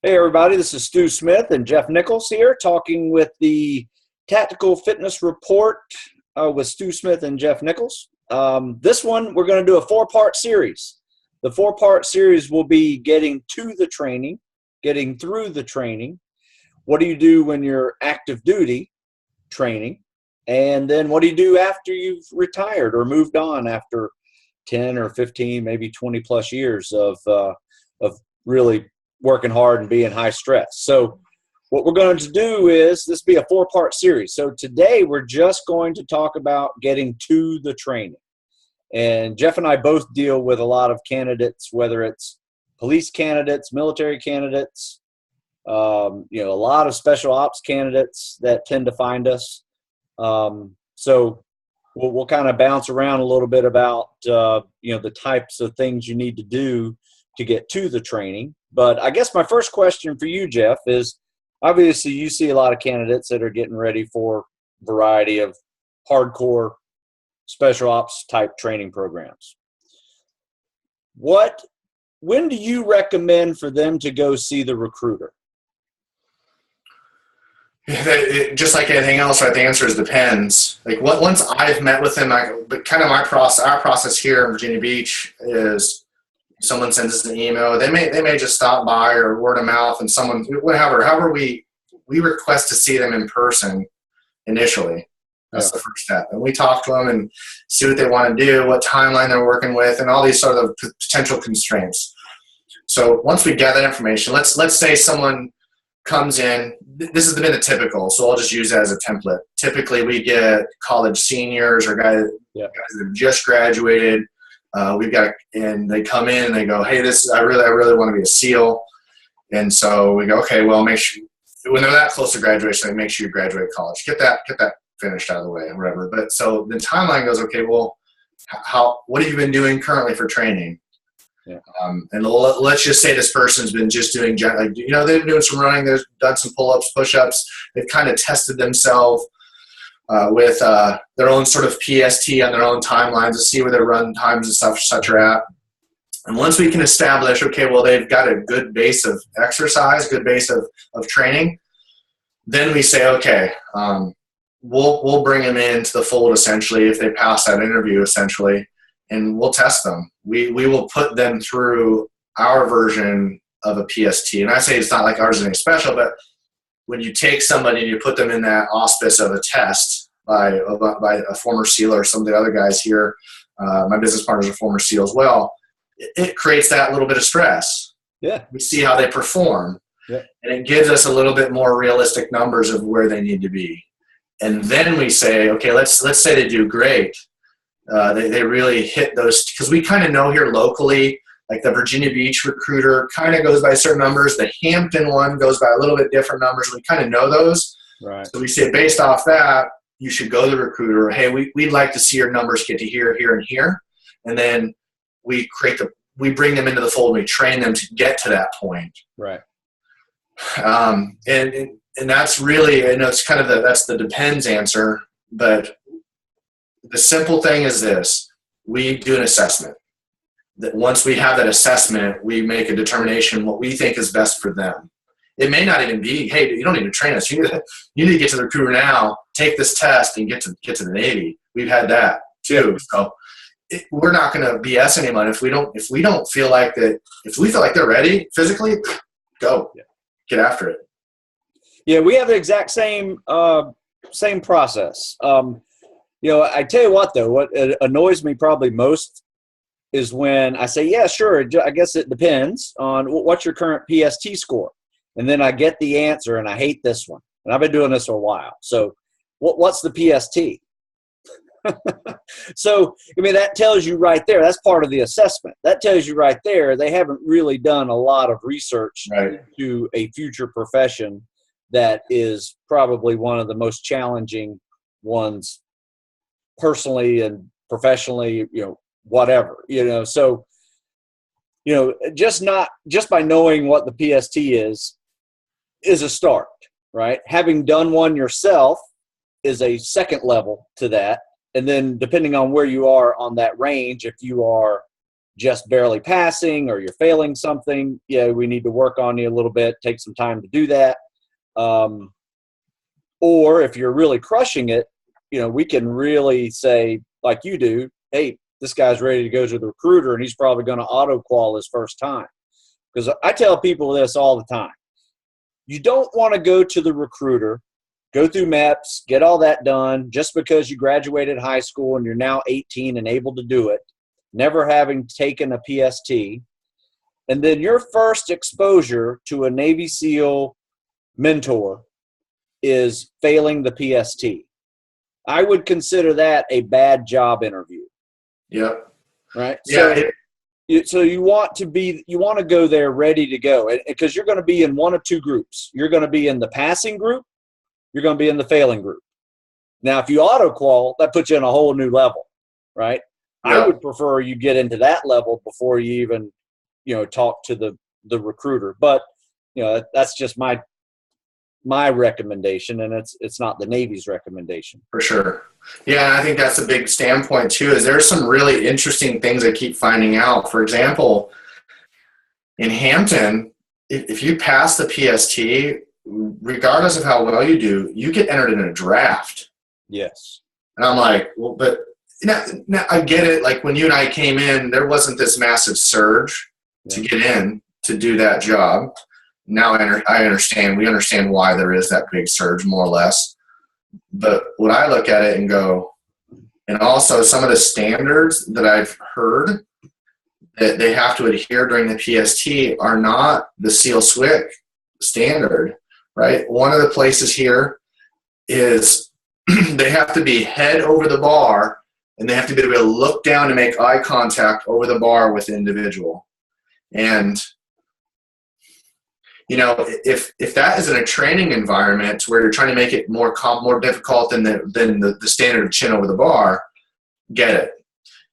Hey everybody, this is Stu Smith and Jeff Nichols here talking with the Tactical Fitness Report with Stu Smith and Jeff Nichols. This one, we're going to do a four-part series. The four-part series will be getting to the training, getting through the training, what do you do when you're active duty training, and then what do you do after you've retired or moved on after 10 or 15, maybe 20 plus years of really working hard and being high stress. So what we're going to do is this be a four-part series. So today we're just going to talk about getting to the training. And Jeff and I both deal with a lot of candidates, whether it's police candidates, military candidates, a lot of special ops candidates that tend to find us. So we'll kind of bounce around a little bit about, the types of things you need to do to get to the training. But I guess my first question for you, Jeff, is obviously you see a lot of candidates that are getting ready for a variety of hardcore special ops type training programs. When do you recommend for them to go see the recruiter? Just like anything else, right? The answer is depends. Like once I've met with them, but kind of our process here in Virginia Beach is someone sends us an email. They may just stop by or word of mouth, and however we request to see them in person initially. That's the first step, and we talk to them and see what they want to do, what timeline they're working with, and all these sort of potential constraints. So once we gather that information, let's say someone comes in. This has been the typical, so I'll just use that as a template. Typically, we get college seniors or guys that have just graduated. And they come in and they go, hey, I really want to be a SEAL. And so we go, okay, well, make sure when they're that close to graduation, make sure you graduate college, get that finished out of the way, or whatever. But so the timeline goes, okay, well, what have you been doing currently for training? Yeah. And let's just say this person's been just doing, they've been doing some running, they've done some pull-ups, push-ups, they've kind of tested themselves with their own sort of PST on their own timelines to see where their run times and stuff such are at. And once we can establish, okay, well, they've got a good base of exercise, good base of training, then we say, okay, we'll bring them into the fold essentially if they pass that interview essentially, and we'll test them. We will put them through our version of a PST. And I say it's not like ours is anything special, but when you take somebody and you put them in that auspice of a test by a former SEAL or some of the other guys here, my business partners are former SEAL as well, it creates that little bit of stress. Yeah. We see how they perform. Yeah. And it gives us a little bit more realistic numbers of where they need to be. And then we say, okay, let's say they do great. They really hit those, because we kind of know here locally, like the Virginia Beach recruiter kind of goes by certain numbers. The Hampton one goes by a little bit different numbers. We kind of know those. Right. So we say based off that, you should go to the recruiter. Hey, we'd like to see your numbers get to here, here, and here. And then we bring them into the fold and we train them to get to that point. Right. And that's really, I know it's kind of that's the depends answer, but the simple thing is this: we do an assessment. That once we have that assessment, we make a determination what we think is best for them. It may not even be, hey, you don't need to train us. You need to get to the recruiter now, take this test, and get to the Navy. We've had that too. So we're not going to BS anyone if we don't feel like that. If we feel like they're ready physically, go get after it. Yeah, we have the exact same process. I tell you what though, what annoys me probably most is when I say, yeah, sure, I guess it depends on what's your current PST score. And then I get the answer, and I hate this one. And I've been doing this for a while. So what's the PST? So, that tells you right there. That's part of the assessment. That tells you right there they haven't really done a lot of research to a future profession that is probably one of the most challenging ones personally and professionally, whatever, so, just by knowing what the PST is a start, right? Having done one yourself is a second level to that. And then depending on where you are on that range, if you are just barely passing or you're failing something, yeah, we need to work on you a little bit, take some time to do that. Or if you're really crushing it, we can really say, like you do, hey, this guy's ready to go to the recruiter and he's probably going to auto-qual his first time. Because I tell people this all the time. You don't want to go to the recruiter, go through MEPS, get all that done just because you graduated high school and you're now 18 and able to do it, never having taken a PST. And then your first exposure to a Navy SEAL mentor is failing the PST. I would consider that a bad job interview. Yep. Right. Yeah. So you want to go there ready to go, because you're going to be in one of two groups. You're going to be in the passing group. You're going to be in the failing group. Now, if you auto-qual, that puts you in a whole new level, right? Yeah. I would prefer you get into that level before you even, talk to the recruiter. But, that's just my recommendation, and it's not the Navy's recommendation. For sure. Yeah, I think that's a big standpoint too, is there's some really interesting things I keep finding out. For example, in Hampton, if you pass the PST, regardless of how well you do, you get entered in a draft. Yes. And I'm like, well, but now I get it. Like when you and I came in, there wasn't this massive surge to get in to do that job. Now I understand. We understand why there is that big surge, more or less. But when I look at it and go, and also some of the standards that I've heard that they have to adhere during the PST are not the SEAL SWIC standard, right? One of the places here is they have to be head over the bar, and they have to be able to look down and make eye contact over the bar with the individual. And if that is in a training environment where you're trying to make it more difficult than the standard chin over the bar, get it.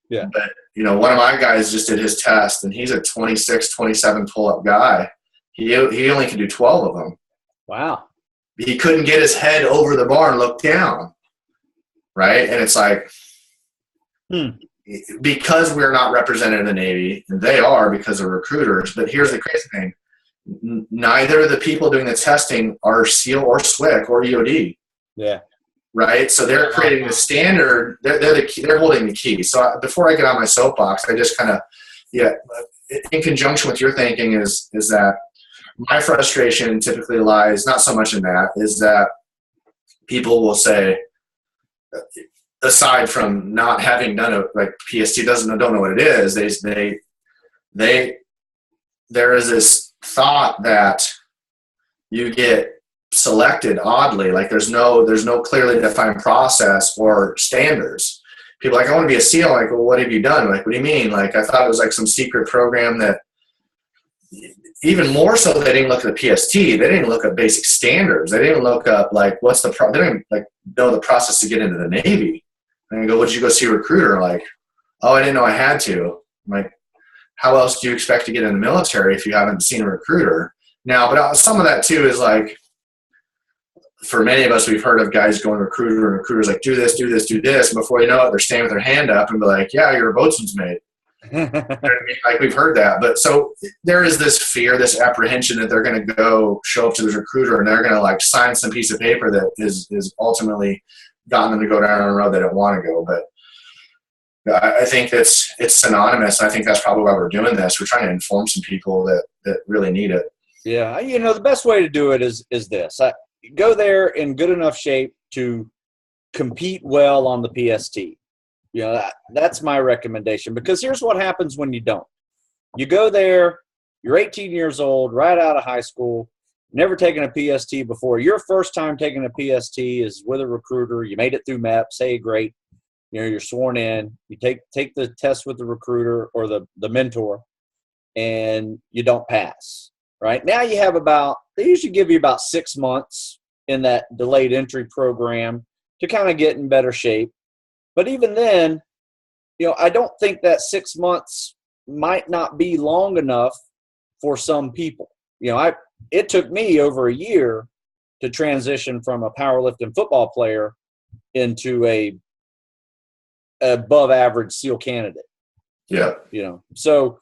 Yeah. But, one of my guys just did his test, and he's a 26, 27 pull-up guy. He only can do 12 of them. Wow. He couldn't get his head over the bar and look down, right? And it's like, because we're not represented in the Navy, and they are because of recruiters, but here's the crazy thing. Neither of the people doing the testing are SEAL or SWIC or EOD. Yeah. Right. So they're creating the standard. They're holding the key. So before I get on my soapbox, I just kind of, in conjunction with your thinking is that my frustration typically lies not so much in that, is that people will say, aside from not having done it, like PST don't know what it is. There is this thought that you get selected oddly, like there's no clearly defined process or standards. People are like, I want to be a SEAL. Like, well, what have you done? Like, what do you mean? Like, I thought it was like some secret program that, even more so, they didn't look at the PST. They didn't look at basic standards. They didn't look up like they didn't like know the process to get into the Navy. And I go, did you go see a recruiter? Like, oh, I didn't know I had to. I'm like, how else do you expect to get in the military if you haven't seen a recruiter? Now, but some of that too is like, for many of us, we've heard of guys going to recruiter, and recruiters like, do this, do this, do this. And before you know it, they're standing with their hand up and be like, yeah, you're a boatswain's mate. You know what I mean? Like, we've heard that. But so there is this fear, this apprehension that they're going to go show up to this recruiter and they're going to like sign some piece of paper that is ultimately gotten them to go down a road they don't want to go. But I think it's synonymous. I think that's probably why we're doing this. We're trying to inform some people that really need it. Yeah. The best way to do it is this. Go there in good enough shape to compete well on the PST. That's my recommendation, because here's what happens when you don't. You go there, you're 18 years old, right out of high school, never taken a PST before. Your first time taking a PST is with a recruiter. You made it through MEPS. Hey, great. You're sworn in. You take the test with the recruiter or the mentor, and you don't pass. Right now, they usually give you about 6 months in that delayed entry program to kind of get in better shape. But even then, I don't think that 6 months might not be long enough for some people. It took me over a year to transition from a powerlifting football player into a above average SEAL candidate. Yeah. So,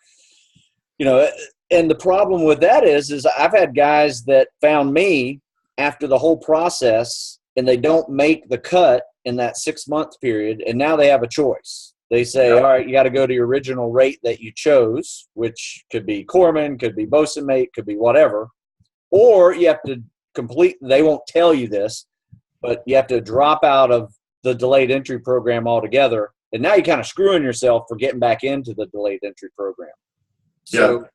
and the problem with that is I've had guys that found me after the whole process and they don't make the cut in that 6-month period. And now they have a choice. They say, all right, you got to go to your original rate that you chose, which could be Corman, could be Bosun mate, could be whatever. Or you have to they won't tell you this, but you have to drop out of the delayed entry program altogether. And now you're kind of screwing yourself for getting back into the delayed entry program. So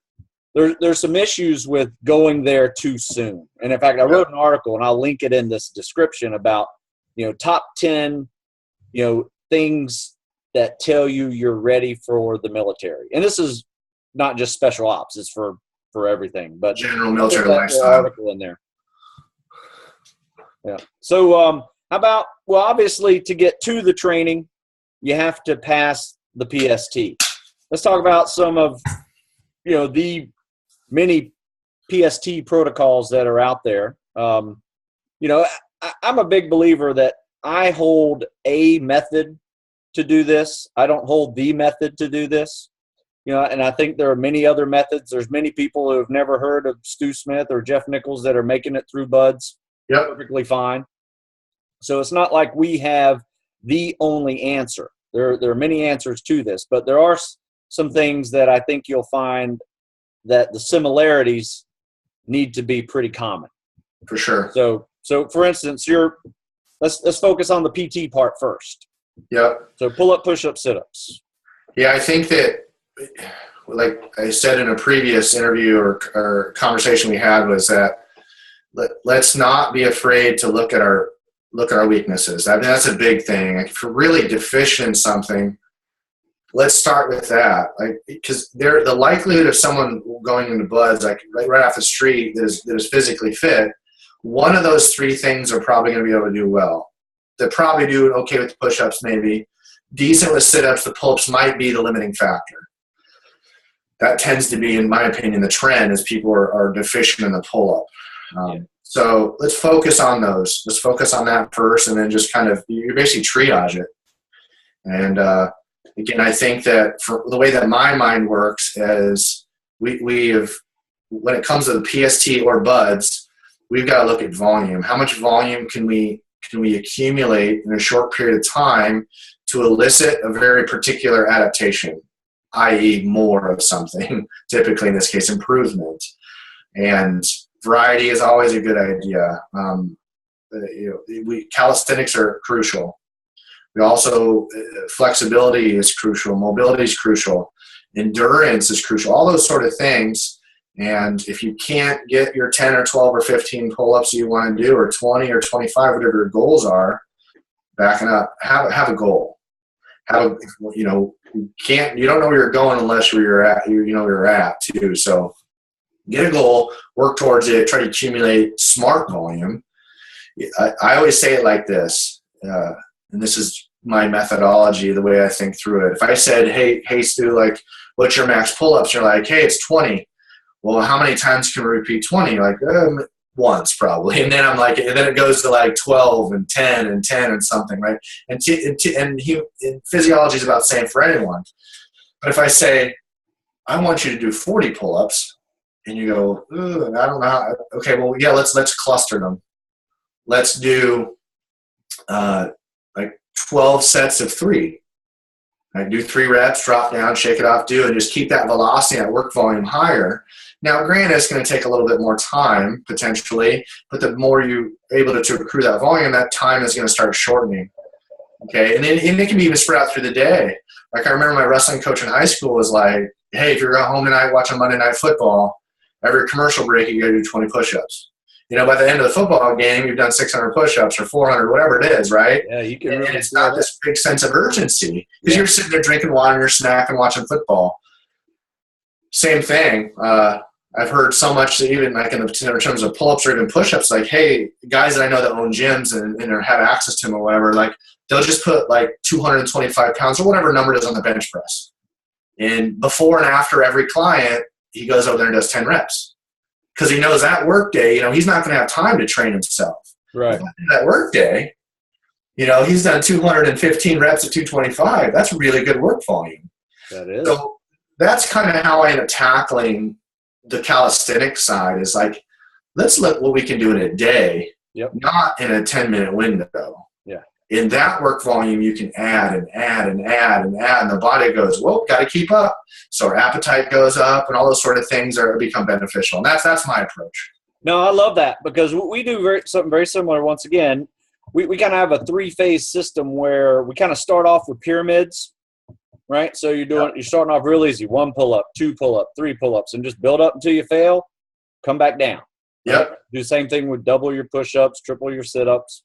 there's some issues with going there too soon. And in fact, I wrote an article, and I'll link it in this description about, top 10, things that tell you you're ready for the military. And this is not just special ops, it's for everything. But general military lifestyle article in there. Yeah. So how about, obviously to get to the training, you have to pass the PST. Let's talk about some of, the many PST protocols that are out there. I'm a big believer that I hold a method to do this. I don't hold the method to do this. And I think there are many other methods. There's many people who have never heard of Stu Smith or Jeff Nichols that are making it through BUD/S perfectly fine. So it's not like we have the only answer. There are many answers to this, but there are some things that I think you'll find that the similarities need to be pretty common. For sure. So for instance, let's focus on the PT part first. Yep. So pull-up, push-up, sit-ups. Yeah, I think that, like I said in a previous interview or conversation we had, was that let's not be afraid to look at our weaknesses. I mean, that's a big thing. Like, if you're really deficient in something, let's start with that. Like, because the likelihood of someone going into BUD/S, like right off the street, that is physically fit, one of those three things are probably going to be able to do well. They'll probably do okay with the push-ups, maybe. Decent with sit-ups. The pull-ups might be the limiting factor. That tends to be, in my opinion, the trend, is people are deficient in the pull-up. So let's focus on those. Let's focus on that first, and then just kind of, you basically triage it. And again, I think that for the way that my mind works is we have, when it comes to the PST or BUD/S, we've got to look at volume. How much volume can we accumulate in a short period of time to elicit a very particular adaptation, i.e. more of something, typically in this case, improvement. And variety is always a good idea. Calisthenics are crucial. We also, flexibility is crucial, mobility is crucial, endurance is crucial, all those sort of things. And if you can't get your 10 or 12 or 15 pull-ups you want to do, or 20 or 25, whatever your goals are, backing up, have a goal. You don't know where you're going unless you're at too. So get a goal, work towards it, try to accumulate smart volume. I always say it like this, and this is my methodology, the way I think through it. If I said, hey Stu, like, what's your max pull-ups? You're like, hey, it's 20. Well, how many times can we repeat 20? Like, once probably. And then I'm like, and then it goes to like 12 and 10 and 10 and something, right? And physiology is about the same for anyone. But if I say, I want you to do 40 pull-ups, and you go, I don't know how. Okay, well, yeah, let's cluster them. Let's do like 12 sets of 3. Right? Do 3 reps, drop down, shake it off, and just keep that velocity, that work volume higher. Now, granted, it's going to take a little bit more time, potentially, but the more you're able to accrue that volume, that time is going to start shortening. Okay, and it can be even spread out through the day. Like, I remember my wrestling coach in high school was like, hey, if you're going home tonight watching Monday Night Football, every commercial break, you got to do 20 push-ups. By the end of the football game, you've done 600 push-ups or 400, whatever it is, right? Yeah, you can. And it's not this big sense of urgency because you're sitting there drinking water, you're snacking, watching football. Same thing. I've heard so much that even like in terms of pull-ups or even push-ups, like, hey, guys that I know that own gyms and have access to them or whatever, like, they'll just put like 225 pounds or whatever number it is on the bench press. And before and after every client, he goes over there and does 10 reps. Because he knows that work day, he's not going to have time to train himself. Right. That work day, he's done 215 reps at 225. That's really good work volume. That is. So that's kind of how I end up tackling the calisthenics side, is like, let's look what we can do in a day, not in a 10-minute window. Yeah. In that work volume, you can add and add and add and add, and the body goes, well, got to keep up. So our appetite goes up, and all those sort of things become beneficial. And that's my approach. No, I love that, because we do something very similar. Once again, we kind of have a 3-phase system where we kind of start off with pyramids, right? So you're starting off real easy: 1 pull-up, 2 pull-up, 3 pull-ups, and just build up until you fail. Come back down. Yep. Right? Do the same thing with double your push-ups, triple your sit-ups.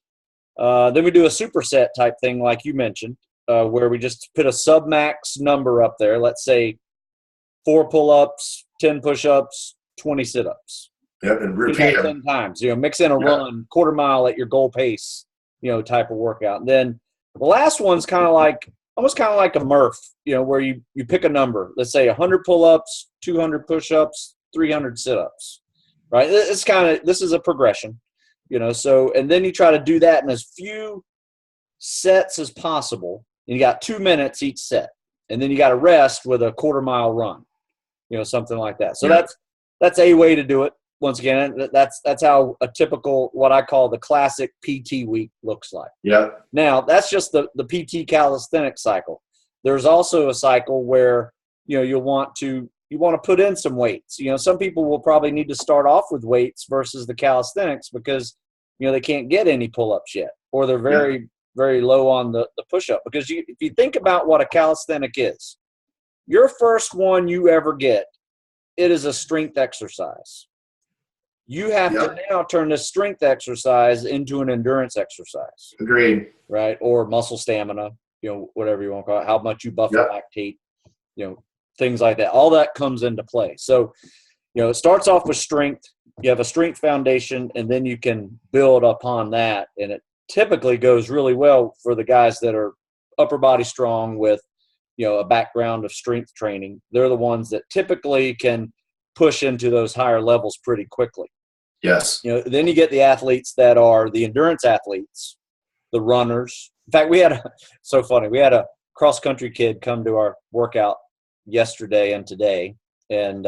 Then we do a superset type thing, like you mentioned, where we just put a sub-max number up there. Let's say 4 pull-ups, 10 push-ups, 20 sit-ups. Yep, and repeat them 10 times. Mix in a run, quarter mile at your goal pace, type of workout. And then the last one's almost kind of like a Murph, where you pick a number. Let's say 100 pull-ups, 200 push-ups, 300 sit-ups. Right? This is a progression. So, and then you try to do that in as few sets as possible. And you got 2 minutes each set. And then you got to rest with a quarter mile run, something like that. So that's a way to do it. Once again, that's how a typical, what I call the classic PT week looks like. Yeah. Now, that's just the PT calisthenics cycle. There's also a cycle where, you want to put in some weights. Some people will probably need to start off with weights versus the calisthenics because, they can't get any pull-ups yet, or they're very, very low on the push-up. Because if you think about what a calisthenic is, your first one you ever get, it is a strength exercise. You have to now turn this strength exercise into an endurance exercise. Agreed. Right? Or muscle stamina, whatever you want to call it, how much you buffer lactate, things like that. All that comes into play. So, it starts off with strength. You have a strength foundation, and then you can build upon that. And it typically goes really well for the guys that are upper body strong with, a background of strength training. They're the ones that typically can push into those higher levels pretty quickly. Yes. Then you get the athletes that are the endurance athletes, the runners. In fact, we had a cross-country kid come to our workout yesterday and today, and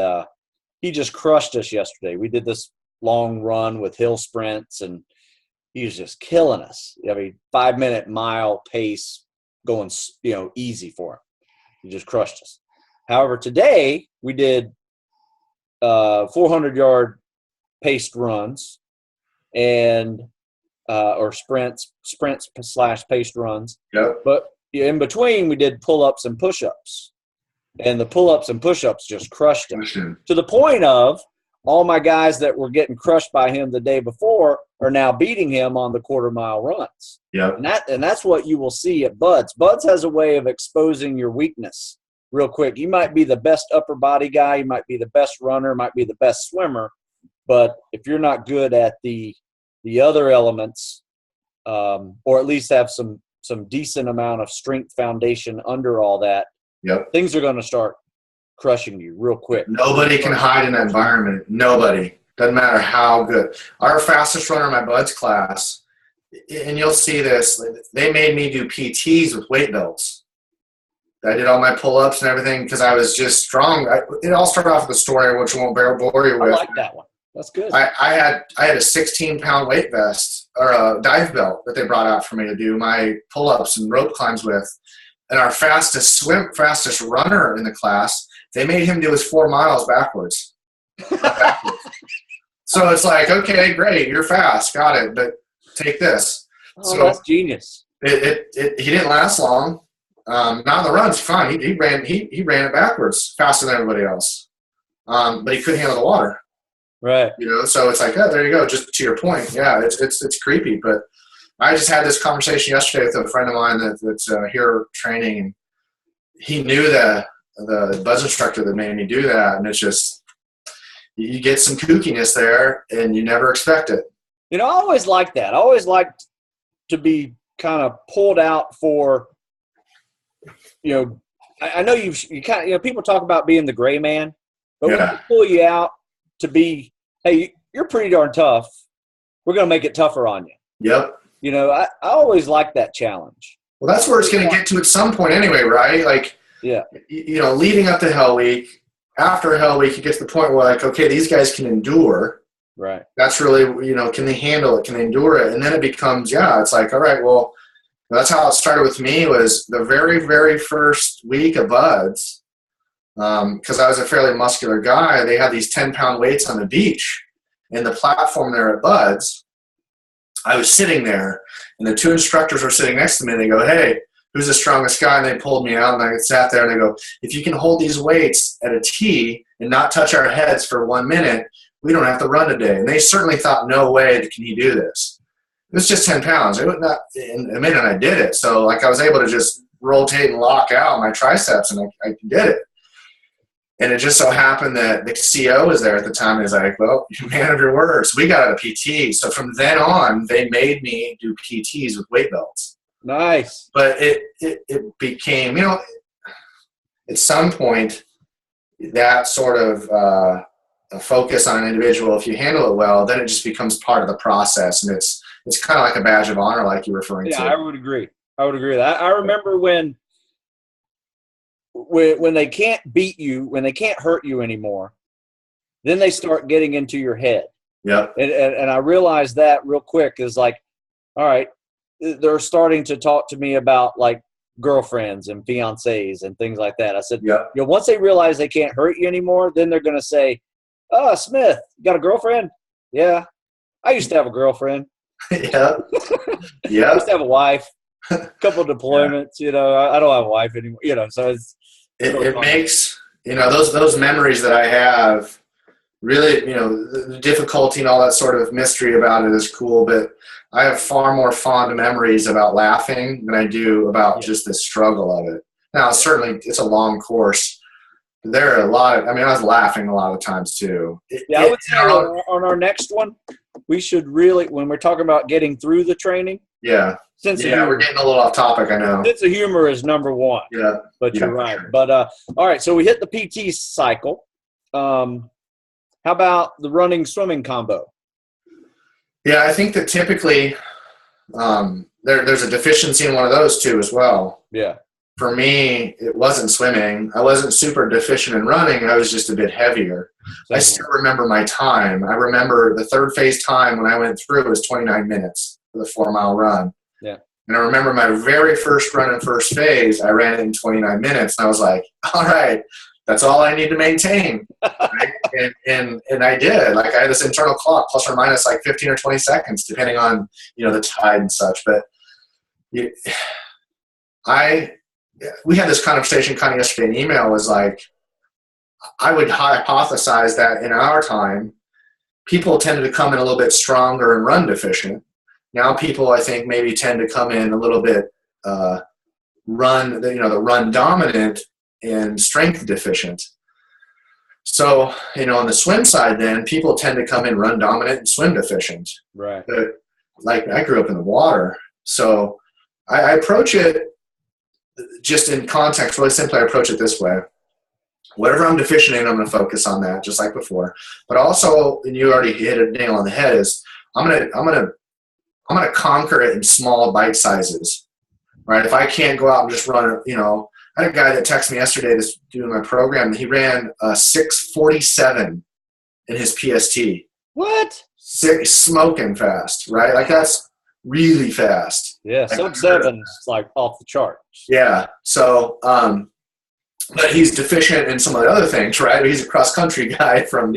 he just crushed us yesterday. We did this long run with hill sprints, and he was just killing us. 5-minute mile pace going, easy for him. He just crushed us. However, today we did 400-yard paced runs and or sprints / paced runs. Yep. But in between, we did pull-ups and push-ups. And the pull-ups and push-ups just crushed him. To the point of all my guys that were getting crushed by him the day before are now beating him on the quarter-mile runs. Yep. And that's what you will see at Buds. Buds has a way of exposing your weakness real quick. You might be the best upper body guy. You might be the best runner, might be the best swimmer. But if you're not good at the other elements, or at least have some decent amount of strength foundation under all that, things are going to start crushing you real quick. Nobody can hide in that environment. Nobody. Doesn't matter how good. Our fastest runner in my Buds class, and you'll see this, they made me do PTs with weight belts. I did all my pull-ups and everything because I was just strong. It all started off with a story, which I won't bore you with. I like that one. That's good. I had a 16-pound weight vest or a dive belt that they brought out for me to do my pull-ups and rope climbs with. And our fastest runner in the class, they made him do his 4 miles backwards. So it's like, okay, great, you're fast, got it, but take this. Oh, so that's genius. He didn't last long. Not in the runs, fine. He ran it backwards faster than everybody else. But he couldn't handle the water. Right. So it's like, oh, there you go. Just to your point. Yeah, it's creepy. But I just had this conversation yesterday with a friend of mine that's here training, and he knew the buzz instructor that made me do that, and it's just you get some kookiness there, and you never expect it. I always liked that. I always liked to be kind of pulled out for, I know you kind of, people talk about being the gray man, but we can pull you out to be, hey, you're pretty darn tough. We're going to make it tougher on you. Yep. I always like that challenge. Well, that's where it's going to get to at some point anyway, right? Like, Yeah. Leading up to Hell Week, after Hell Week, you get to the point where like, okay, these guys can endure. Right. That's really, can they handle it? Can they endure it? And then it becomes, it's like, all right, well, that's how it started with me. Was the very, very first week of Buds, because I was a fairly muscular guy. They had these 10-pound weights on the beach and the platform there at Buds. I was sitting there, and the 2 instructors were sitting next to me, and they go, hey, who's the strongest guy? And they pulled me out, and I sat there, and they go, if you can hold these weights at a T and not touch our heads for 1 minute, we don't have to run today. And they certainly thought, no way can he do this. It was just 10 pounds. It was not in a minute I did it. So like I was able to just rotate and lock out my triceps, and I did it. And it just so happened that the CO was there at the time. And he's like, well, you're a man of your words. We got out of PT. So from then on, they made me do PTs with weight belts. Nice. But it became, at some point, that sort of a focus on an individual, if you handle it well, then it just becomes part of the process. And it's kind of like a badge of honor, like you're referring to. Yeah, I would agree. I remember when they can't beat you, when they can't hurt you anymore, then they start getting into your head. Yep. And I realized that real quick is like, all right, they're starting to talk to me about like girlfriends and fiancés and things like that. I said, yep. Once they realize they can't hurt you anymore, then they're going to say, oh, Smith, you got a girlfriend? Yeah. I used to have a girlfriend. Yeah. Yeah. I used to have a wife, a couple of deployments, I don't have a wife anymore, so it makes, those memories that I have really, the difficulty and all that sort of mystery about it is cool, but I have far more fond memories about laughing than I do about just the struggle of it. Now, certainly it's a long course. There are a lot of, I was laughing a lot of times too. I would say on our next one, we should really, when we're talking about getting through the training. Yeah. We're getting a little off topic, I know. Sense of humor is number one. Yeah. But you're right. Sure. But, all right, so we hit the PT cycle. How about the running swimming combo? Yeah, I think that typically there's a deficiency in one of those two as well. Yeah. For me, it wasn't swimming. I wasn't super deficient in running. I was just a bit heavier. I still remember my time. I remember the third phase time when I went through was 29 minutes for the 4-mile run. Yeah. And I remember my very first run in first phase, I ran it in 29 minutes. And I was like, all right, that's all I need to maintain. Right? And I did. Like I had this internal clock, plus or minus like 15 or 20 seconds, depending on, the tide and such. But we had this conversation kind of yesterday in email, was like, I would hypothesize that in our time, people tended to come in a little bit stronger and run deficient. Now people, I think, maybe tend to come in a little bit the run dominant and strength deficient. So, on the swim side, then people tend to come in run dominant and swim deficient. Right. But like I grew up in the water, so I approach it just in context. Really simply, I approach it this way: whatever I'm deficient in, I'm going to focus on that, just like before. But also, and you already hit a nail on the head, is I'm gonna conquer it in small bite sizes. Right? If I can't go out and just run, I had a guy that texted me yesterday that's doing my program. He ran 6:47 in his PST. What? Smoking fast, right? Like that's really fast. Yeah, sub 7's like off the charts. Yeah. So, but he's deficient in some of the other things, right? He's a cross country guy from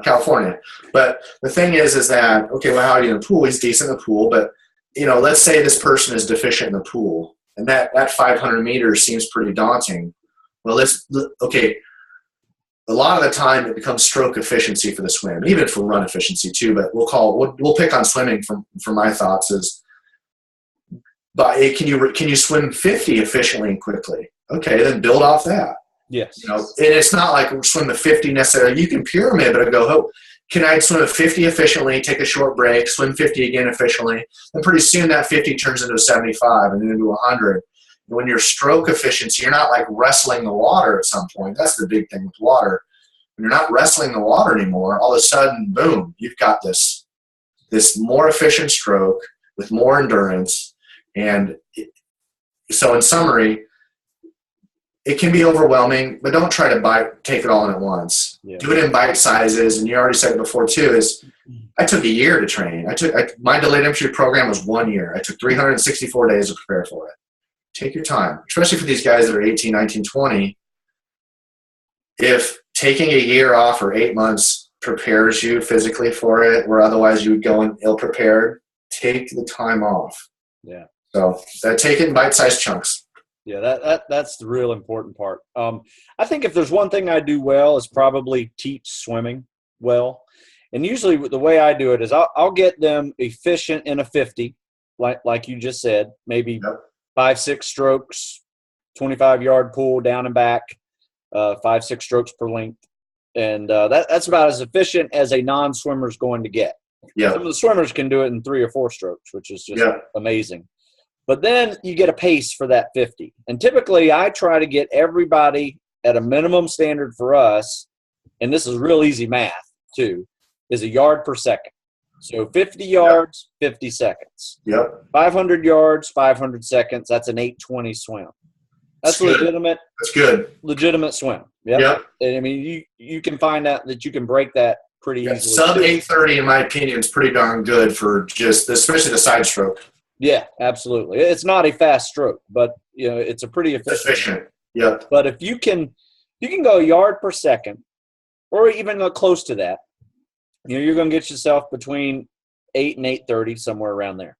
California. But the thing is that, okay, well, how are you in the pool? He's decent in the pool, but let's say this person is deficient in the pool. And that 500 meters seems pretty daunting. Well, a lot of the time it becomes stroke efficiency for the swim, even for run efficiency too. But we'll pick on swimming for my thoughts is, but can you swim 50 efficiently and quickly? Okay, then build off that. Yes. And it's not like swim the 50 necessarily. You can pyramid, but I go, oh, can I swim a 50 efficiently, take a short break, swim 50 again efficiently? And pretty soon that 50 turns into a 75 and then into 100. And when you're stroke efficiency, you're not like wrestling the water at some point. That's the big thing with water. When you're not wrestling the water anymore, all of a sudden, boom, you've got this more efficient stroke with more endurance. And so in summary, it can be overwhelming, but don't try to take it all in at once. Yeah. Do it in bite sizes. And you already said it before too, is I took a year to train. My delayed entry program was 1 year. I took 364 days to prepare for it. Take your time, especially for these guys that are 18, 19, 20. If taking a year off or 8 months prepares you physically for it, where otherwise you would go in ill-prepared, take the time off. Yeah. So take it in bite-sized chunks. Yeah, that's the real important part. I think if there's one thing I do well is probably teach swimming well. And usually the way I do it is I'll get them efficient in a 50, like you just said, maybe 5-6 strokes, 25-yard pull down and back, 5-6 strokes per length. And that's about as efficient as a non-swimmer is going to get. Yeah. Some of the swimmers can do it in 3 or 4 strokes, which is just amazing. But then you get a pace for that 50. And typically I try to get everybody at a minimum standard for us, and this is real easy math too, is a yard per second. So 50 yards, 50 seconds. Yep. 500 yards, 500 seconds. That's an 820 swim. That's legitimate. That's good. Legitimate swim. Yep. I mean, you can find out that you can break that pretty easily. Sub 830, in my opinion, is pretty darn good for just, especially the side stroke. Yeah, absolutely. It's not a fast stroke, but it's a pretty efficient. Yeah. But if you can go a yard per second, or even close to that, you're going to get yourself between 8 and 830, somewhere around there.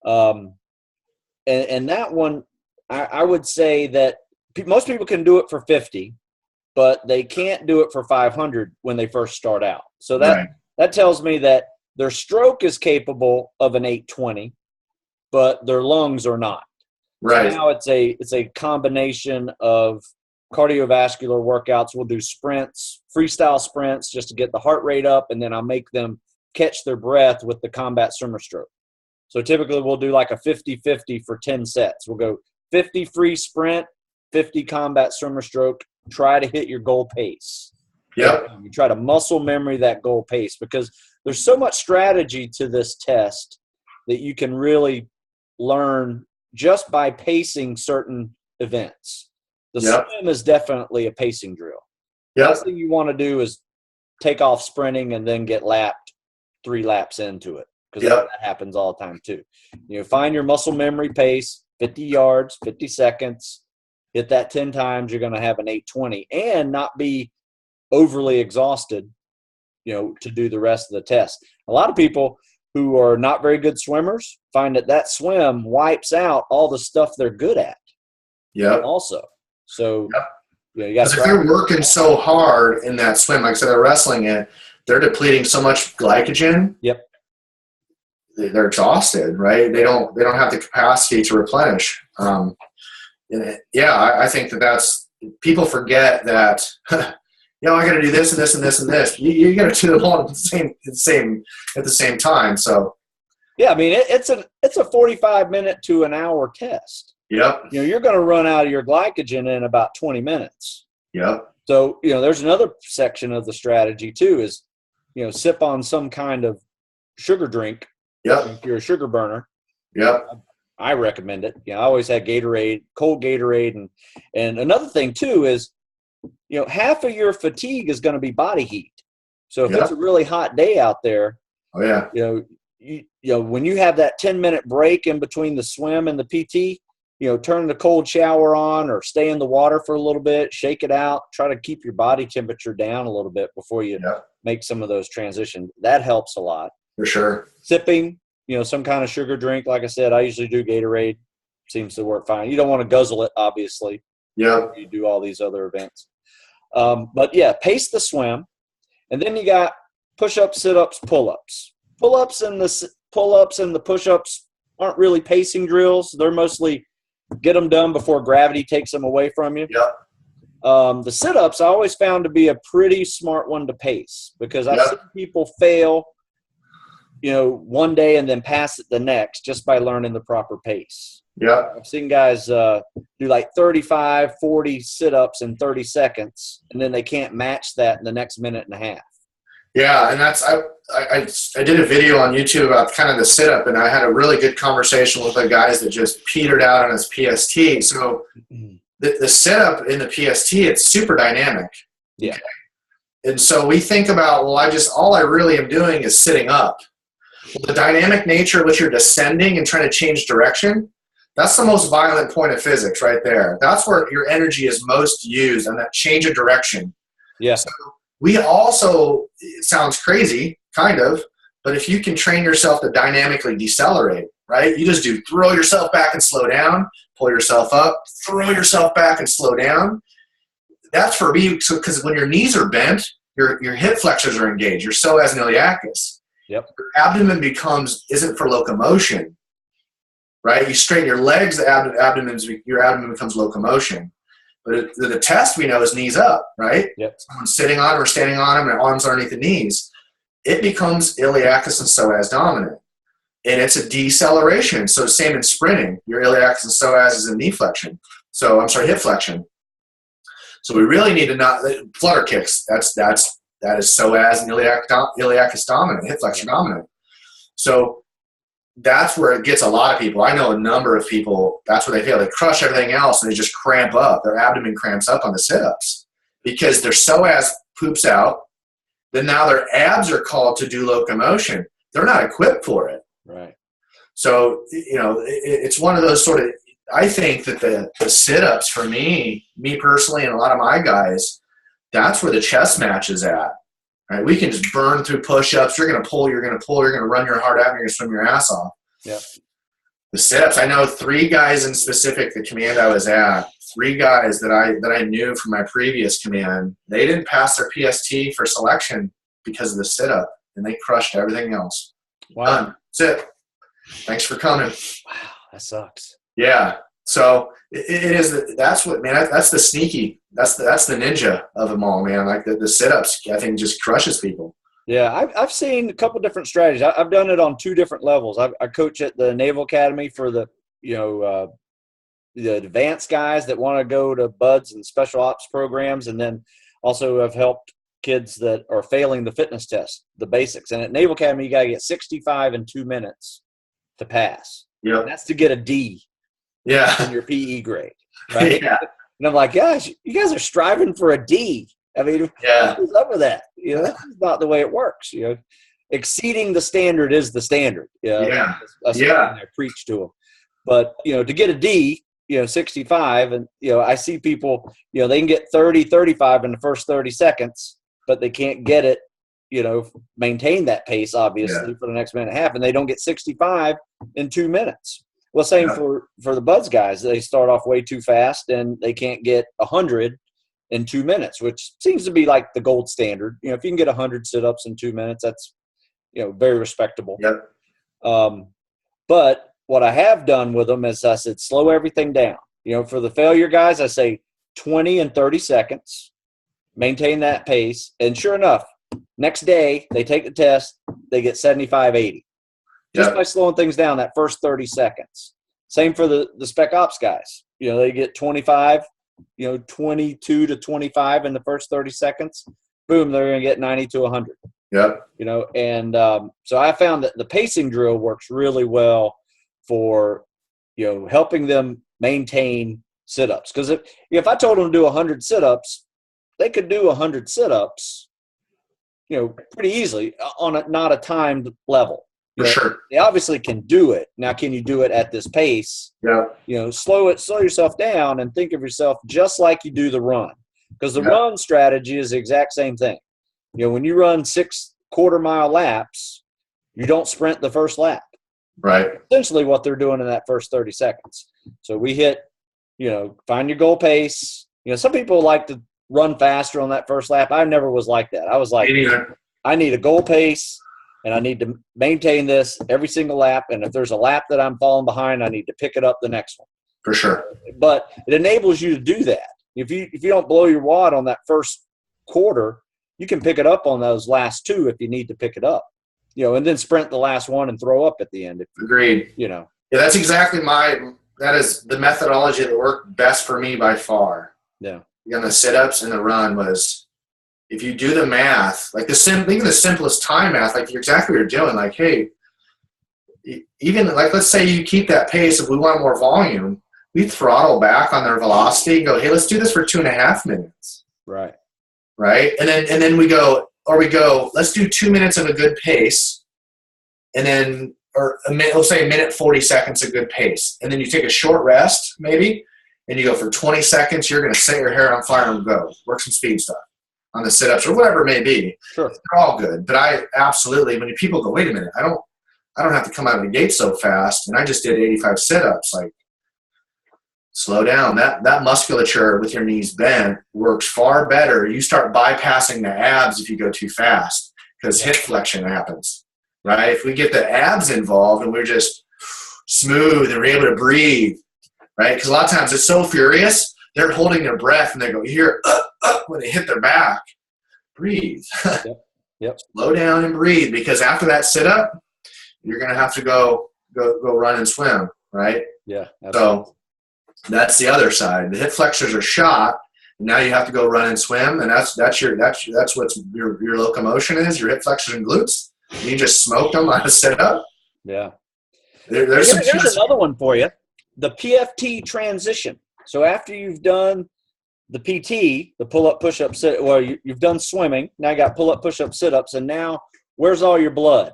And that one, I would say that most people can do it for 50, but they can't do it for 500 when they first start out. So that tells me that their stroke is capable of an 820, but their lungs are not. Right. So now it's a combination of cardiovascular workouts. We'll do sprints, freestyle sprints, just to get the heart rate up, and then I'll make them catch their breath with the combat swimmer stroke. So typically we'll do like a 50-50 for 10 sets. We'll go 50 free sprint, 50 combat swimmer stroke. Try to hit your goal pace. Yep. You try to muscle memory that goal pace, because there's so much strategy to this test that you can really learn just by pacing certain events. The swim is definitely a pacing drill. The last thing you want to do is take off sprinting and then get lapped 3 laps into it, because that happens all the time too. Find your muscle memory pace, 50 yards, 50 seconds, hit that 10 times, you're going to have an 820 and not be overly exhausted, to do the rest of the test. A lot of people who are not very good swimmers find that swim wipes out all the stuff they're good at. Yeah. Also. So, you got to. If they're working so hard in that swim, like I said, they're wrestling it, they're depleting so much glycogen. Yep. They're exhausted, right? They don't have the capacity to replenish. I think that's people forget that. I got to do this and this and this and this. You got to do them all at the same time. So, I mean, it's a 45-minute to an hour test. Yep. You're going to run out of your glycogen in about 20 minutes. Yep. So, there's another section of the strategy too is, sip on some kind of sugar drink. Yep. If you're a sugar burner. Yep. I recommend it. I always had Gatorade, cold Gatorade. And another thing too is, half of your fatigue is going to be body heat. So if it's a really hot day out there, when you have that 10-minute break in between the swim and the PT, turn the cold shower on or stay in the water for a little bit, shake it out, try to keep your body temperature down a little bit before you make some of those transitions. That helps a lot. For sure. Sipping, some kind of sugar drink. Like I said, I usually do Gatorade. Seems to work fine. You don't want to guzzle it, obviously. Yeah. You do all these other events. But pace the swim. And then you got push-ups, sit-ups, pull-ups. Pull-ups and the push-ups aren't really pacing drills. They're mostly get them done before gravity takes them away from you. Yeah. The sit-ups I always found to be a pretty smart one to pace, because I've seen people fail, one day and then pass it the next just by learning the proper pace. Yeah. I've seen guys do like 35, 40 sit-ups in 30 seconds, and then they can't match that in the next minute and a half. Yeah, and that's I did a video on YouTube about kind of the sit-up, and I had a really good conversation with the guys that just petered out on his PST. So the setup in the PST, it's super dynamic. Yeah. Okay? And so we think about, well, all I really am doing is sitting up. Well, the dynamic nature of which you're descending and trying to change direction, that's the most violent point of physics right there. That's where your energy is most used, on that change of direction. Yes. So we also, it sounds crazy, kind of, but if you can train yourself to dynamically decelerate, right? You just do throw yourself back and slow down, pull yourself up, throw yourself back and slow down. That's for me, because when your knees are bent, your hip flexors are engaged, your psoas and iliacus. Yep. Your abdomen isn't for locomotion, right? You straighten your legs, your abdomen becomes locomotion. But the test we know is knees up, right? Yep. Someone's sitting on them or standing on them, and arms underneath the knees. It becomes iliacus and psoas dominant. And it's a deceleration. So same in sprinting. Your iliacus and psoas is in knee flexion. Hip flexion. So we really need to not flutter kicks. That is psoas and iliacus dominant, hip flexion dominant. So that's where it gets a lot of people. I know a number of people, that's where they fail. They crush everything else and they just cramp up. Their abdomen cramps up on the sit-ups because their psoas poops out. Then now their abs are called to do locomotion. They're not equipped for it. Right. So, it's one of those sort of, I think that the sit-ups for me personally, and a lot of my guys, that's where the chess match is at. Right? We can just burn through push-ups. You're going to pull, you're going to run your heart out, and you're going to swim your ass off. Yeah. The sit-ups, I know 3 guys in specific, the command I was at, 3 guys that I knew from my previous command, they didn't pass their PST for selection because of the sit-up, and they crushed everything else. Wow. Done. That's it. Thanks for coming. Wow, that sucks. Yeah. So it is. That's what, man. That's the sneaky. That's the ninja of them all, man. Like the sit-ups, I think, just crushes people. Yeah, I've seen a couple different strategies. I've done it on 2 different levels. I coach at the Naval Academy for the advanced guys that want to go to BUDS and special ops programs, and then also have helped kids that are failing the fitness test, the basics. And at Naval Academy, you got to get 65 in 2 minutes to pass. Yeah, that's to get a D. Yeah, in your PE grade, right? Yeah. And I'm like, gosh, you guys are striving for a D. I mean, what's up with that? That's not the way it works. Exceeding the standard is the standard. Yeah. I preach to them, but to get a D, 65, and I see people, they can get 30, 35 in the first 30 seconds, but they can't get it. Maintain that pace obviously for the next minute and a half, and they don't get 65 in 2 minutes. Well, same for the BUDS guys. They start off way too fast, and they can't get 100 in 2 minutes, which seems to be like the gold standard. If you can get 100 sit-ups in 2 minutes, that's very respectable. Yep. But what I have done with them is I said slow everything down. For the failure guys, I say 20 and 30 seconds, maintain that pace, and sure enough, next day they take the test, they get 75, 80. Just by slowing things down that first 30 seconds. Same for the Spec Ops guys. They get 25, 22 to 25 in the first 30 seconds. Boom, they're going to get 90 to 100. Yep. And so I found that the pacing drill works really well for, helping them maintain sit-ups. Because if I told them to do 100 sit-ups, they could do 100 sit-ups, pretty easily on not a timed level. For sure. They obviously can do it. Now, can you do it at this pace? Yeah. Slow yourself down and think of yourself just like you do the run. Because the run strategy is the exact same thing. When you run 6 quarter-mile laps, you don't sprint the first lap. Right. Essentially what they're doing in that first 30 seconds. So we hit, find your goal pace. Some people like to run faster on that first lap. I never was like that. I was like, I need a goal pace. And I need to maintain this every single lap. And if there's a lap that I'm falling behind, I need to pick it up the next one. For sure. But it enables you to do that. If you don't blow your wad on that first quarter, you can pick it up on those last 2 if you need to pick it up. And then sprint the last one and throw up at the end. Agreed. Yeah, that's exactly that is the methodology that worked best for me by far. Yeah. On the sit-ups and the run was, if you do the math, like even the simplest time math, like exactly what you're doing, like, hey, even like, let's say you keep that pace. If we want more volume, we throttle back on their velocity and go, hey, let's do this for 2.5 minutes. Right. Right. And then we go, let's do 2 minutes of a good pace. And then, let's say a minute, 40 seconds of good pace. And then you take a short rest maybe, and you go for 20 seconds, you're going to set your hair on fire and go work some speed stuff on the sit-ups or whatever it may be. Sure. They're all good. But I absolutely, when people go, wait a minute, I don't have to come out of the gate so fast. And I just did 85 sit-ups. Like, slow down. That musculature with your knees bent works far better. You start bypassing the abs if you go too fast because hip flexion happens, right? If we get the abs involved and we're just smooth and we're able to breathe, right? Because a lot of times it's so furious, they're holding their breath and they go, you hear when they hit their back. Breathe. Yep. Slow down and breathe, because after that sit-up, you're going to have to go run and swim, right? Yeah. Absolutely. So that's the other side. The hip flexors are shot, and now you have to go run and swim, and that's what your locomotion is, your hip flexors and glutes. You just smoked them on a sit-up. Yeah. Here's another one for you. The PFT transition. So after you've done the PT, the pull-up, push-up, sit, well, you've done swimming. Now you got pull-up, push-up, sit-ups, and now where's all your blood?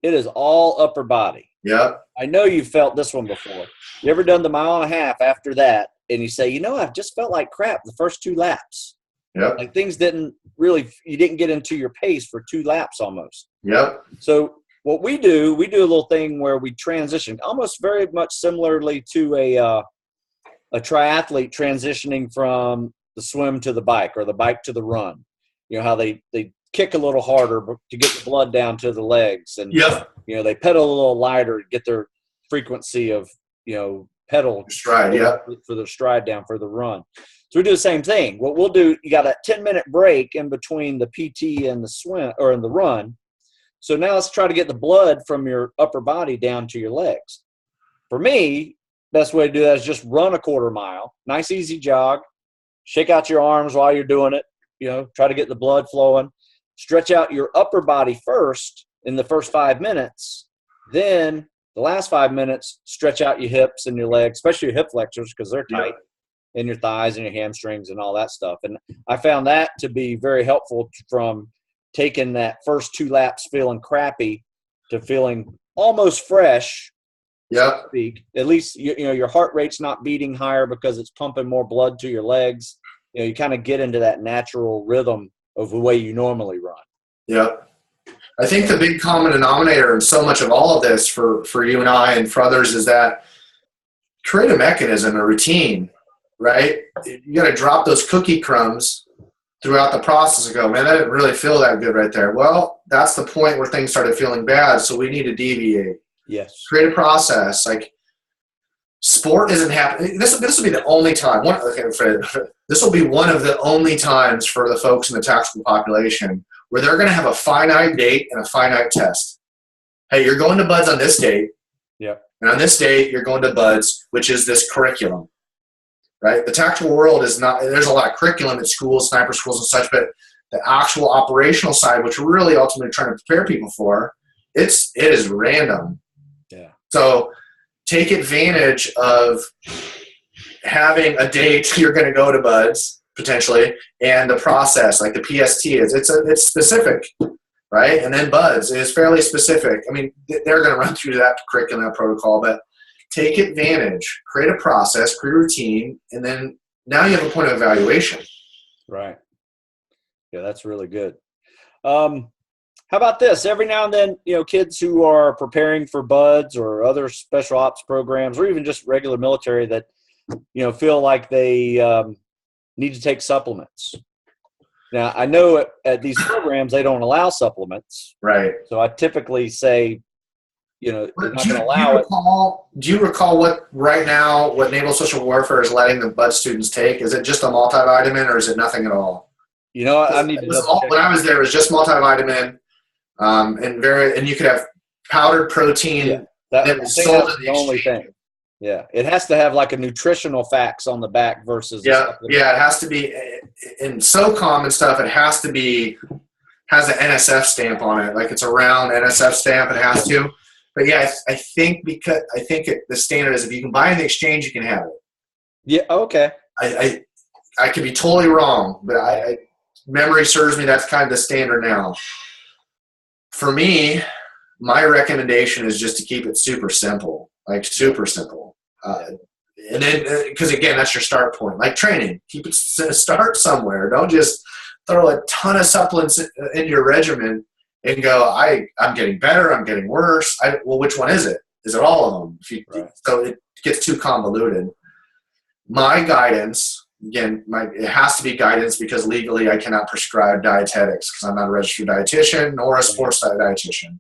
It is all upper body. Yep. I know you've felt this one before. You ever done the 1.5 miles after that, and you say, I've just felt like crap the first 2 laps. Yep. Like things you didn't get into your pace for 2 laps almost. Yep. So what we do a little thing where we transition, almost very much similarly to a triathlete transitioning from the swim to the bike or the bike to the run. You know how they kick a little harder to get the blood down to the legs, and they pedal a little lighter to get their frequency of pedal stride, for the stride down for the run. So we do the same thing. What we'll do, you got a 10-minute break in between the PT and the swim or in the run. So now let's try to get the blood from your upper body down to your legs. For me, best way to do that is just run a 1/4 mile, nice easy jog, shake out your arms while you're doing it, try to get the blood flowing, stretch out your upper body first in the first 5 minutes, then the last 5 minutes, stretch out your hips and your legs, especially your hip flexors because they're tight, and your thighs and your hamstrings and all that stuff. And I found that to be very helpful from taking that first 2 laps feeling crappy to feeling almost fresh. Yeah. At least your heart rate's not beating higher because it's pumping more blood to your legs. You kind of get into that natural rhythm of the way you normally run. Yeah. I think the big common denominator in so much of all of this for you and I and for others is that create a mechanism, a routine, right? You got to drop those cookie crumbs throughout the process and go, man, that didn't really feel that good right there. Well, that's the point where things started feeling bad, so we need to deviate. Yes. Create a process. Like, sport isn't happening. This will be the only time. This will be one of the only times for the folks in the tactical population where they're going to have a finite date and a finite test. Hey, you're going to BUDS on this date. Yep. And on this date, you're going to BUDS, which is this curriculum, right? The tactical world is not – there's a lot of curriculum at schools, sniper schools and such, but the actual operational side, which we're really ultimately trying to prepare people for, it is random. Yeah. So take advantage of having a date you're going to go to BUDS potentially, and the process, like the PST is, it's specific, right? And then BUDS is fairly specific. I mean, they're going to run through that curriculum, that protocol, but take advantage, create a process, create a routine, and then now you have a point of evaluation. Right. Yeah, that's really good. How about this? Every now and then, kids who are preparing for BUDS or other special ops programs, or even just regular military that, feel like they need to take supplements. Now, I know at these programs, they don't allow supplements. Right. So I typically say, they're not going to allow it. Do you recall what Naval Social Warfare is letting the BUDS students take? Is it just a multivitamin or is it nothing at all? I need to know. When I was there, it was just multivitamin. And you could have powdered protein. Yeah, that's the only thing. Yeah, it has to have like a nutritional facts on the back versus. Yeah, it has to be in SOCOM and stuff. It has an NSF stamp on it, like it's a round NSF stamp. It has to, But yeah, I think the standard is if you can buy in the exchange, you can have it. Yeah. Okay. I could be totally wrong, but memory serves me. That's kind of the standard now. For me, my recommendation is just to keep it super simple, like super simple. And then, because again, that's your start point. Like training, start somewhere. Don't just throw a ton of supplements into your regimen and go, I'm getting better, I'm getting worse. Well, which one is it? Is it all of them? So it gets too convoluted. My guidance, again, it has to be guidance because legally I cannot prescribe dietetics because I'm not a registered dietitian nor a sports dietitian.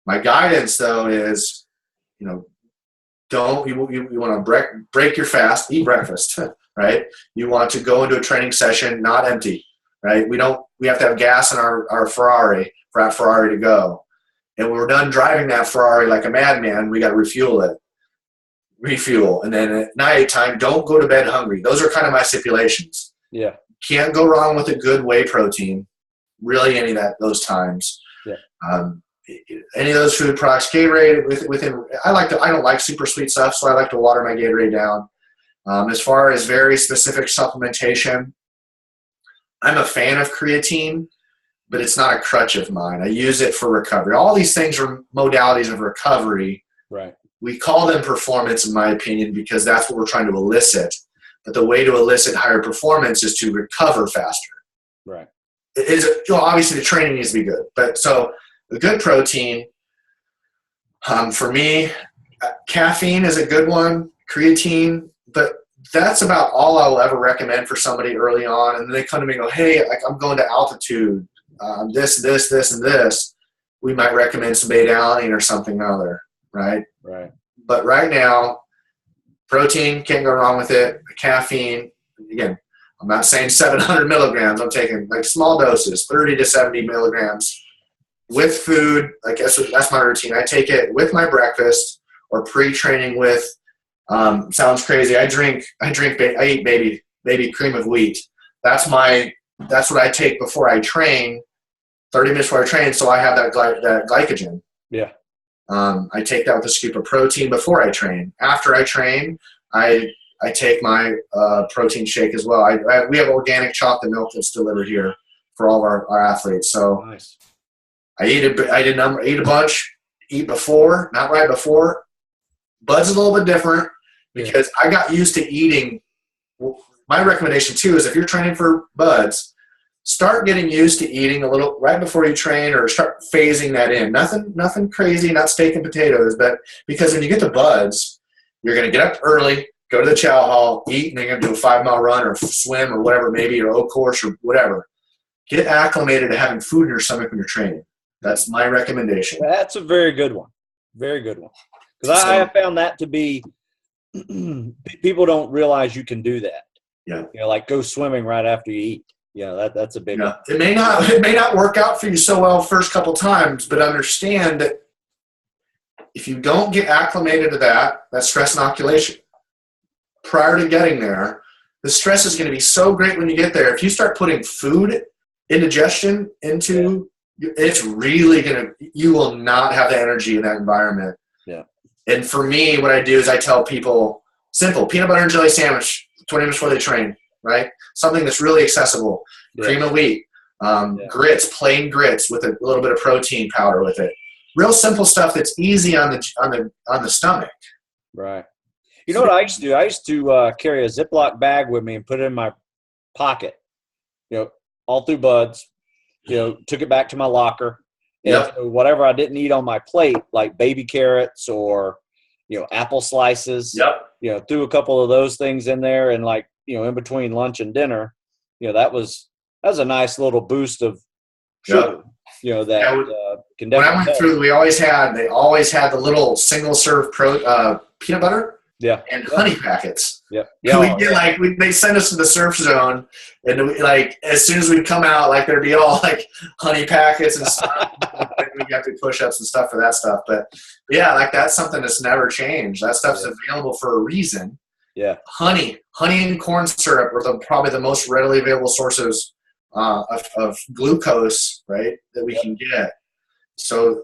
My guidance, though, is, you want to break your fast, eat breakfast, right? You want to go into a training session not empty, right? We have to have gas in our Ferrari for our Ferrari to go. And when we're done driving that Ferrari like a madman, we got to refuel. And then at night time, don't go to bed hungry. Those are kind of my stipulations. Yeah. Can't go wrong with a good whey protein, really any of those times. Yeah. Any of those food products, Gatorade I don't like super sweet stuff, so I like to water my Gatorade down. As far as very specific supplementation, I'm a fan of creatine, but it's not a crutch of mine. I use it for recovery. All these things are modalities of recovery. Right. We call them performance, in my opinion, because that's what we're trying to elicit. But the way to elicit higher performance is to recover faster. Right. Obviously, the training needs to be good. But so a good protein, for me, caffeine is a good one, creatine, but that's about all I'll ever recommend for somebody early on. And then they come to me and go, hey, I'm going to altitude, this, and this. We might recommend some beta-alanine or something other, right? Right. But right now, protein, can't go wrong with it. Caffeine, again, I'm not saying 700 milligrams. I'm taking like small doses, 30 to 70 milligrams with food. I guess that's my routine. I take it with my breakfast or pre-training with, sounds crazy. I eat baby cream of wheat. That's what I take before I train, 30 minutes before I train. So I have that glycogen. Yeah. I take that with a scoop of protein before I train. After I train, I take my protein shake as well. We have organic chocolate milk that's delivered here for all of our athletes. So nice. I eat a bunch, eat before, not right before. Bud's a little bit different because I got used to eating. My recommendation too is if you're training for buds, start getting used to eating a little right before you train, or start phasing that in. Nothing crazy, not steak and potatoes, but because when you get to buds, you're going to get up early, go to the chow hall, eat, and then you're going to do a 5-mile run or swim or whatever, maybe your oak course or whatever. Get acclimated to having food in your stomach when you're training. That's my recommendation. That's a very good one. Very good one. Because I have found that to be, people don't realize you can do that. Yeah. Like go swimming right after you eat. Yeah, that's a big one. It may not work out for you so well first couple times, but understand that if you don't get acclimated to that stress inoculation prior to getting there, the stress is going to be so great when you get there. If you start putting food indigestion into, it's really you will not have the energy in that environment. Yeah. And for me, what I do is I tell people, simple, peanut butter and jelly sandwich, 20 minutes before they train. Right? Something that's really accessible. Cream of wheat, grits, plain grits with a little bit of protein powder with it. Real simple stuff that's easy on the stomach. Right. You know what I used to do? I used to carry a Ziploc bag with me and put it in my pocket. All through buds. Took it back to my locker. And so whatever I didn't eat on my plate, like baby carrots or apple slices. Threw a couple of those things in there, and like. In between lunch and dinner, that was a nice little boost of sugar. Can when I went through, they always had the little single serve peanut butter, and honey packets. They send us to the surf zone, and as soon as we'd come out, there'd be all honey packets and stuff. We got to push-ups and stuff for that stuff, but that's something that's never changed. That stuff's available for a reason. Yeah, honey and corn syrup are probably the most readily available sources of glucose, right, that we can get. So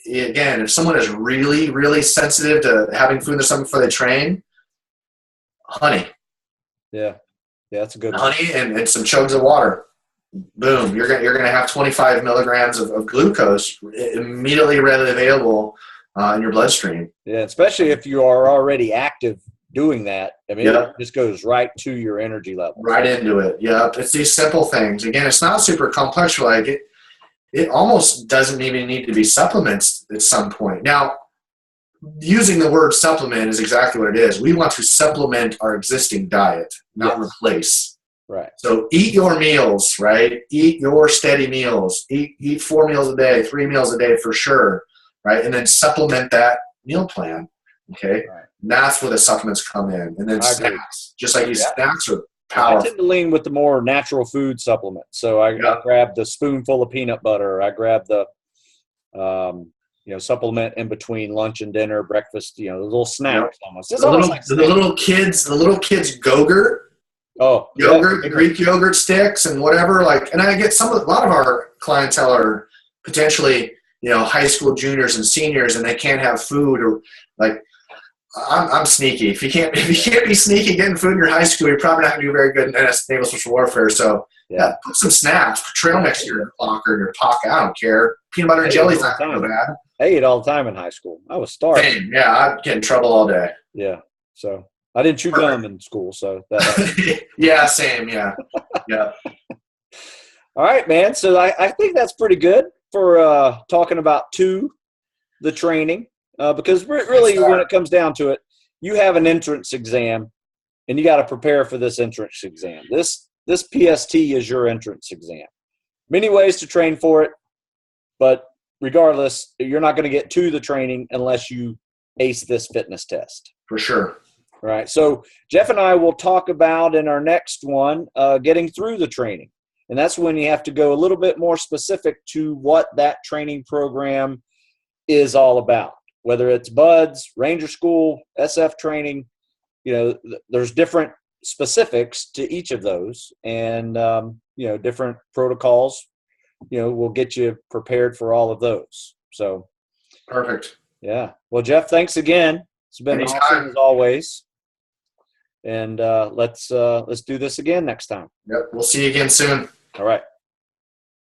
again, if someone is really, really sensitive to having food in their stomach before they train, honey. Yeah. Yeah, that's a good one. Honey and some chugs of water. Boom. You're gonna have 25 milligrams of glucose immediately readily available in your bloodstream. Yeah, especially if you are already active doing that. I mean, Yep. it just goes right to your energy level. Right into it. Yep. It's these simple things. Again, it's not super complex. Like it almost doesn't even need to be supplements at some point. Now, using the word supplement is exactly what it is. We want to supplement our existing diet, not replace. Right. So eat your meals, right? Eat your steady meals. Eat 4 meals a day, 3 meals a day for sure, right? And then supplement that meal plan, okay? Right. And that's where the supplements come in. And then snacks, just like these snacks are powerful. I tend to lean with the more natural food supplements. So I grab the spoonful of peanut butter. I grab the, supplement in between lunch and dinner, breakfast, the little snacks almost. It's almost like the little kids Go-Gurt. Oh, yogurt, the Greek yogurt sticks and whatever. And I get a lot of our clientele are potentially, high school juniors and seniors, and they can't have food or I'm sneaky. If you can't be sneaky getting food in your high school, you're probably not going to do very good in naval social warfare. So put some snacks, put trail mix in your locker in your pocket. I don't care. Peanut butter and jelly's not going to go bad. I ate all the time in high school. I was starving. Same. Yeah, I'd get in trouble all day. Yeah. So I didn't chew gum in school, so that yeah, same, yeah. All right, man. So I think that's pretty good for talking about the training, because really when it comes down to it, you have an entrance exam, and you got to prepare for this entrance exam. This PST is your entrance exam. Many ways to train for it, but regardless, you're not going to get to the training unless you ace this fitness test. For sure. Right. So Jeff and I will talk about in our next one, getting through the training. And that's when you have to go a little bit more specific to what that training program is all about, whether it's BUDS, Ranger School, SF training. There's different specifics to each of those, and, different protocols, will get you prepared for all of those. So perfect. Yeah. Well, Jeff, thanks again. It's been awesome as always. And let's do this again next time. Yep. We'll see you again soon. All right.